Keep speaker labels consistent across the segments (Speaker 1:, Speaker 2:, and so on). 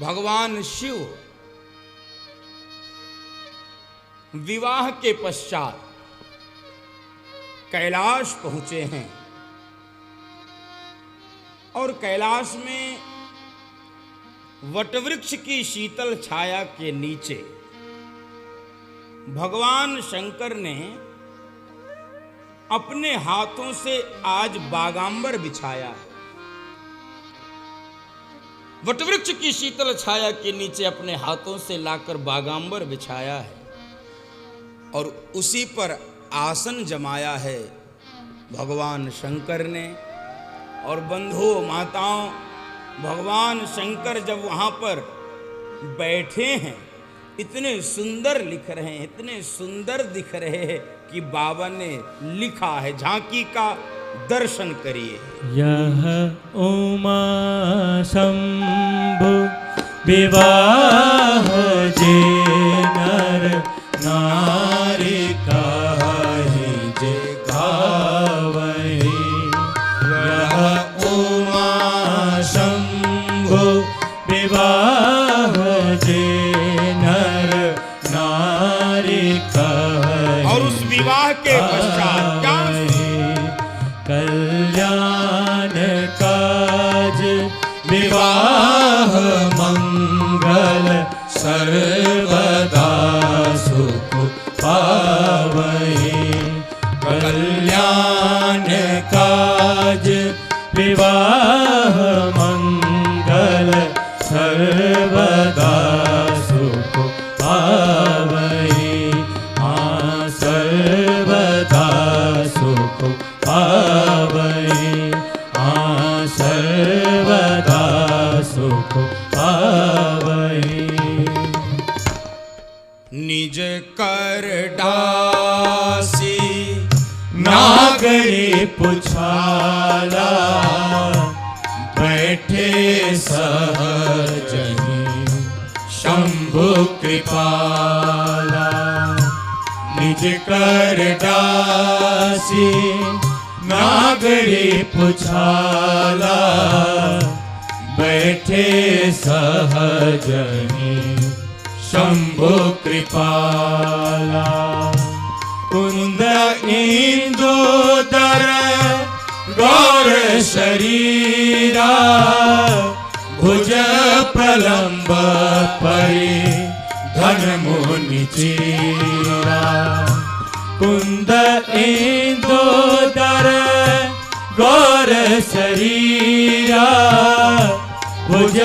Speaker 1: भगवान शिव विवाह के पश्चात कैलाश पहुंचे हैं और कैलाश में वटवृक्ष की शीतल छाया के नीचे भगवान शंकर ने अपने हाथों से आज बागांबर बिछाया। वटवृक्ष की शीतल छाया के नीचे अपने हाथों से लाकर बागांबर बिछाया है और उसी पर आसन जमाया है भगवान शंकर ने। और बंधुओं माताओं, भगवान शंकर जब वहां पर बैठे हैं इतने सुंदर लिख रहे हैं, इतने सुंदर दिख रहे हैं कि बाबा ने लिखा है, झांकी का दर्शन करिए।
Speaker 2: यह उमा शंभु विवाह जे नर नारी काहि जे गावहि। यह उमा शंभु विवाह जे नर नारी काहि।
Speaker 1: और उस विवाह के पश्चात क्या
Speaker 2: कल्याण काज विवाह मंगल सर्वदा सुख पावहि। कल्याण काज विवाह मंगल सर्वदा सुख पावहि। हाँ सर्वदा सुख पावहि। हाँ सर्वदा सुख पावहि।
Speaker 1: निज कर डासी
Speaker 2: नागरी पुछाला बैठे सहजहि शंभु कृपाला। निज कर डासी नागरी पुछाला बैठे सहजनि शंभु कृपाला। कुंद इंदुदर गौर शरीरा भुज प्रलंब परि धन मुनि चीरा। कुंद इंदुदर गौर शरीरा भुज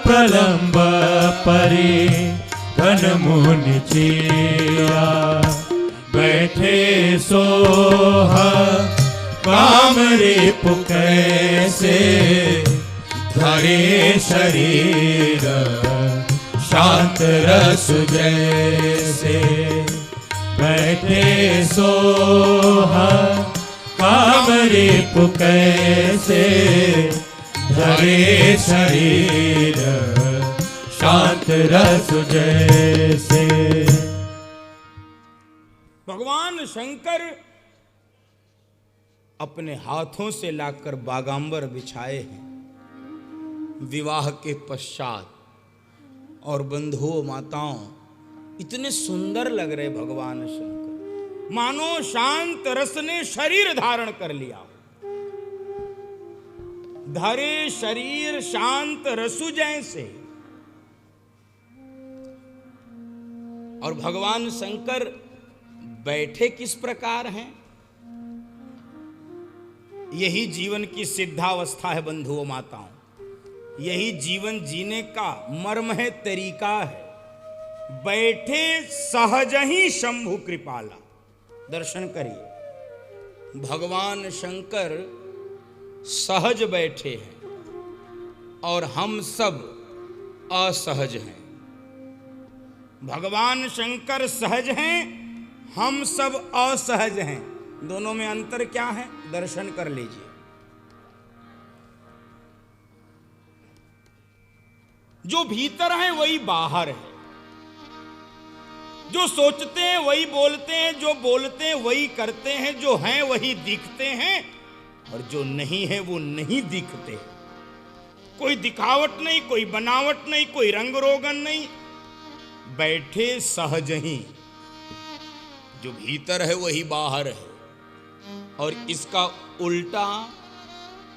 Speaker 2: प्रलंब परि धन मुनि चीरा। बैठे सोह काम रिपु कैसे धरे शरीर शांत रस जैसे। बैठे सोह काम रिपु कैसे धरे शरीर शांत रस जैसे।
Speaker 1: भगवान शंकर अपने हाथों से लाकर बागांबर बिछाए हैं विवाह के पश्चात। और बंधुओं माताओं, इतने सुंदर लग रहे भगवान शंकर, मानो शांत रस ने शरीर धारण कर लिया। धरे शरीर शांत रसु जैसे। और भगवान शंकर बैठे किस प्रकार हैं? यही जीवन की सिद्धावस्था है बंधुओं माताओं, यही जीवन जीने का मर्म है, तरीका है। बैठे सहज ही शंभु कृपाला। दर्शन करिए, भगवान शंकर सहज बैठे हैं और हम सब असहज हैं। भगवान शंकर सहज हैं, हम सब असहज हैं। दोनों में अंतर क्या है? दर्शन कर लीजिए। जो भीतर है वही बाहर है, जो सोचते हैं वही बोलते हैं, जो बोलते हैं वही करते हैं, जो हैं वही दिखते हैं और जो नहीं है वो नहीं दिखते। कोई दिखावट नहीं, कोई बनावट नहीं, कोई रंग रोगन नहीं, बैठे सहज ही। जो भीतर है वही बाहर है, और इसका उल्टा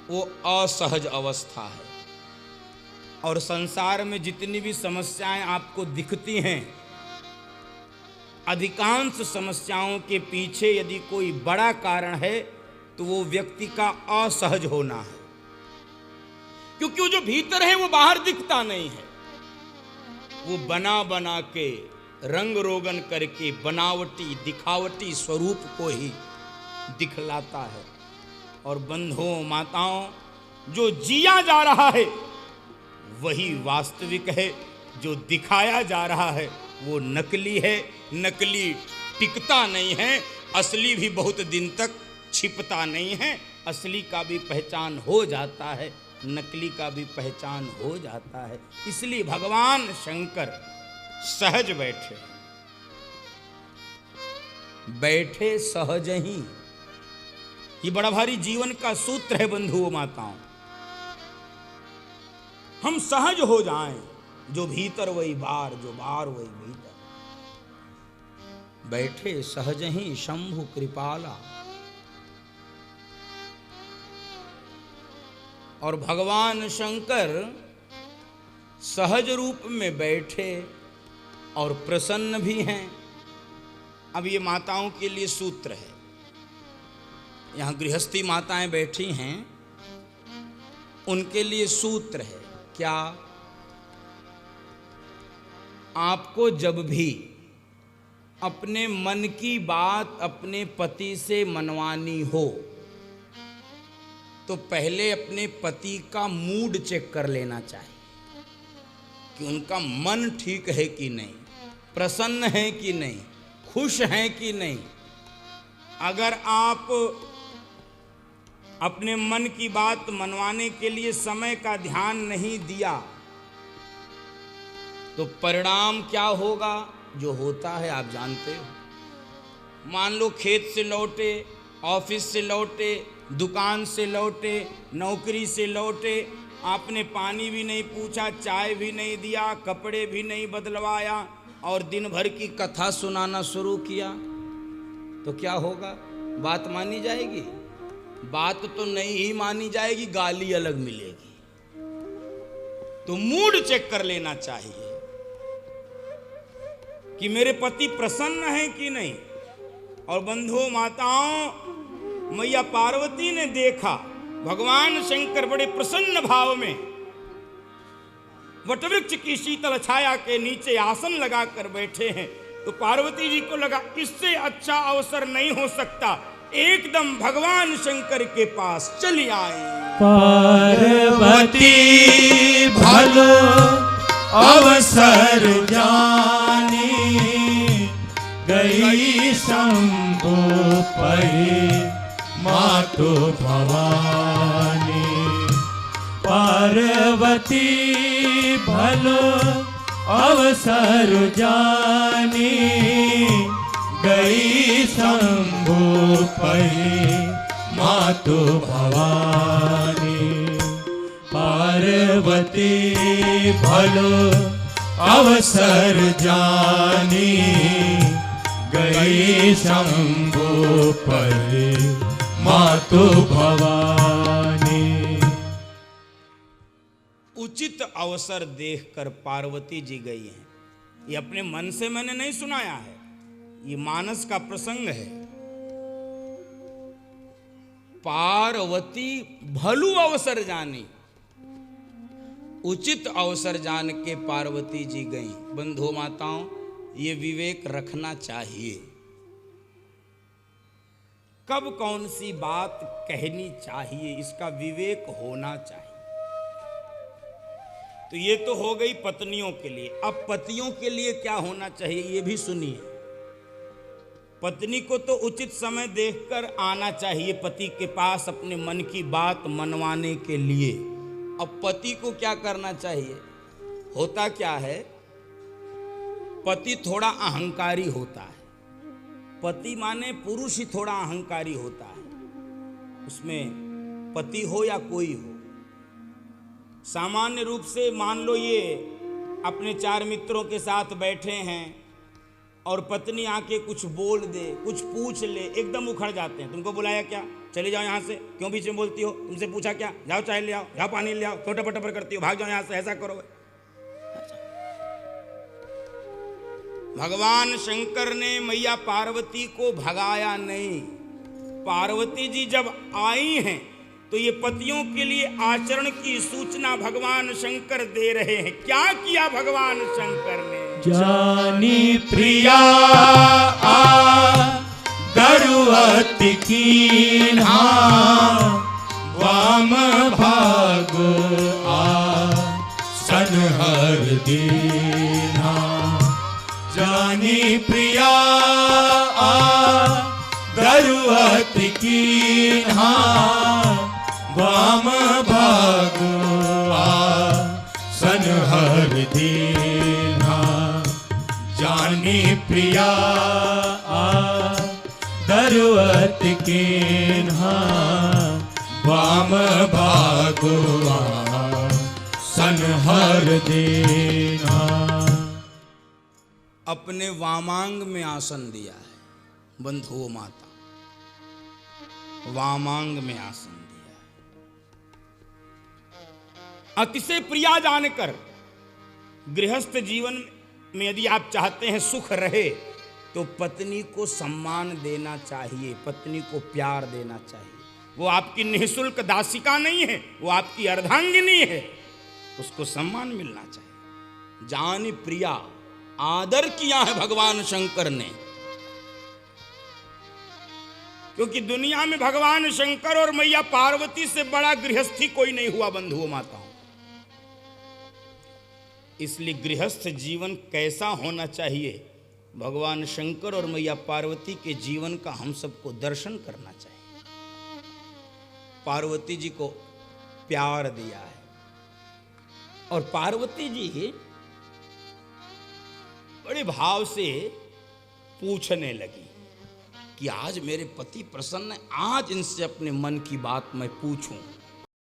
Speaker 1: वो असहज अवस्था है। और संसार में जितनी भी समस्याएं आपको दिखती हैं, अधिकांश समस्याओं के पीछे यदि कोई बड़ा कारण है तो वो व्यक्ति का असहज होना है, क्योंकि वो जो भीतर है वो बाहर दिखता नहीं है। वो बना बना के रंग रोगन करके बनावटी दिखावटी स्वरूप को ही दिखलाता है। और बंधुओं माताओं, जो जिया जा रहा है वही वास्तविक है, जो दिखाया जा रहा है वो नकली है। नकली टिकता नहीं है, असली भी बहुत दिन तक छिपता नहीं है। असली का भी पहचान हो जाता है, नकली का भी पहचान हो जाता है। इसलिए भगवान शंकर सहज बैठे, बैठे सहज ही। ये बड़ा भारी जीवन का सूत्र है बंधुओं माताओं। हम सहज हो जाएं, जो भीतर वही बाहर, जो बाहर वही भीतर। बैठे सहज ही शंभु कृपाला। और भगवान शंकर सहज रूप में बैठे और प्रसन्न भी हैं। अब ये माताओं के लिए सूत्र है। यहाँ गृहस्थी माताएं बैठी हैं, उनके लिए सूत्र है। क्या? आपको जब भी अपने मन की बात अपने पति से मनवानी हो तो पहले अपने पति का मूड चेक कर लेना चाहिए कि उनका मन ठीक है कि नहीं, प्रसन्न है कि नहीं, खुश हैं कि नहीं। अगर आप अपने मन की बात मनवाने के लिए समय का ध्यान नहीं दिया तो परिणाम क्या होगा? जो होता है आप जानते हो। मान लो खेत से लौटे, ऑफिस से लौटे, दुकान से लौटे, नौकरी से लौटे, आपने पानी भी नहीं पूछा, चाय भी नहीं दिया, कपड़े भी नहीं बदलवाया और दिन भर की कथा सुनाना शुरू किया तो क्या होगा? बात मानी जाएगी? बात तो नहीं ही मानी जाएगी, गाली अलग मिलेगी। तो मूड चेक कर लेना चाहिए कि मेरे पति प्रसन्न हैं कि नहीं। और बंधुओं माताओं, मैया पार्वती ने देखा भगवान शंकर बड़े प्रसन्न भाव में वटवृक्ष की शीतल छाया के नीचे आसन लगाकर बैठे हैं। तो पार्वती जी को लगा इससे अच्छा अवसर नहीं हो सकता, एकदम भगवान शंकर के पास चली आई।
Speaker 2: पार्वती भलो अवसर जानी, गई शंभु पही मातु भवानी। पार्वती भलो अवसर जानी, गई शंभु पही मातु भवानी। पार्वती भलो अवसर जानी, गई शंभु पही मातु भवानी।
Speaker 1: उचित अवसर देखकर पार्वती जी गई हैं। ये अपने मन से मैंने नहीं सुनाया है, ये मानस का प्रसंग है। पार्वती भलू अवसर जानी, उचित अवसर जान के पार्वती जी गई। बंधु माताओं, ये विवेक रखना चाहिए, कब कौन सी बात कहनी चाहिए इसका विवेक होना चाहिए। तो ये तो हो गई पत्नियों के लिए। अब पतियों के लिए क्या होना चाहिए ये भी सुनिए। पत्नी को तो उचित समय देखकर आना चाहिए पति के पास अपने मन की बात मनवाने के लिए। अब पति को क्या करना चाहिए? होता क्या है, पति थोड़ा अहंकारी होता है। पति माने पुरुष ही थोड़ा अहंकारी होता है, उसमें पति हो या कोई हो। सामान्य रूप से मान लो ये अपने 4 मित्रों के साथ बैठे हैं और पत्नी आके कुछ बोल दे, कुछ पूछ ले, एकदम उखड़ जाते हैं। तुमको बुलाया क्या, चले जाओ यहाँ से, क्यों बीच में बोलती हो, तुमसे पूछा क्या, जाओ चाय ले आओ, जाओ पानी ले आओ, छोटा पटपर करती हो, भाग जाओ यहाँ से, ऐसा करो। भगवान शंकर ने मैया पार्वती को भगाया नहीं। पार्वती जी जब आई हैं तो ये पतियों के लिए आचरण की सूचना भगवान शंकर दे रहे हैं। क्या किया भगवान शंकर ने?
Speaker 2: जानी प्रिया दरुअति कीन्हा, वाम भाग सनहर दीन्हा। जानी प्रिया दरुअति कीन्हा, वाम भाग सनहर दीन्हा। जानी प्रिया दरुअति कीन्हा, वाम भाग सनहर दीन्हा।
Speaker 1: अपने वामांग में आसन दिया है बंधुओं माता, वामांग में आसन दिया है। अतिशय प्रिया जानकर गृहस्थ जीवन में यदि आप चाहते हैं सुख रहे तो पत्नी को सम्मान देना चाहिए, पत्नी को प्यार देना चाहिए। वो आपकी निःशुल्क दासिका नहीं है, वो आपकी अर्धांगिनी है, उसको सम्मान मिलना चाहिए। जानी प्रिया, आदर किया है भगवान शंकर ने, क्योंकि दुनिया में भगवान शंकर और मैया पार्वती से बड़ा गृहस्थी कोई नहीं हुआ बंधुओं माताओं। इसलिए गृहस्थ जीवन कैसा होना चाहिए, भगवान शंकर और मैया पार्वती के जीवन का हम सबको दर्शन करना चाहिए। पार्वती जी को प्यार दिया है और पार्वती जी बड़े भाव से पूछने लगी कि आज मेरे पति प्रसन्न है, आज इनसे अपने मन की बात मैं पूछूं।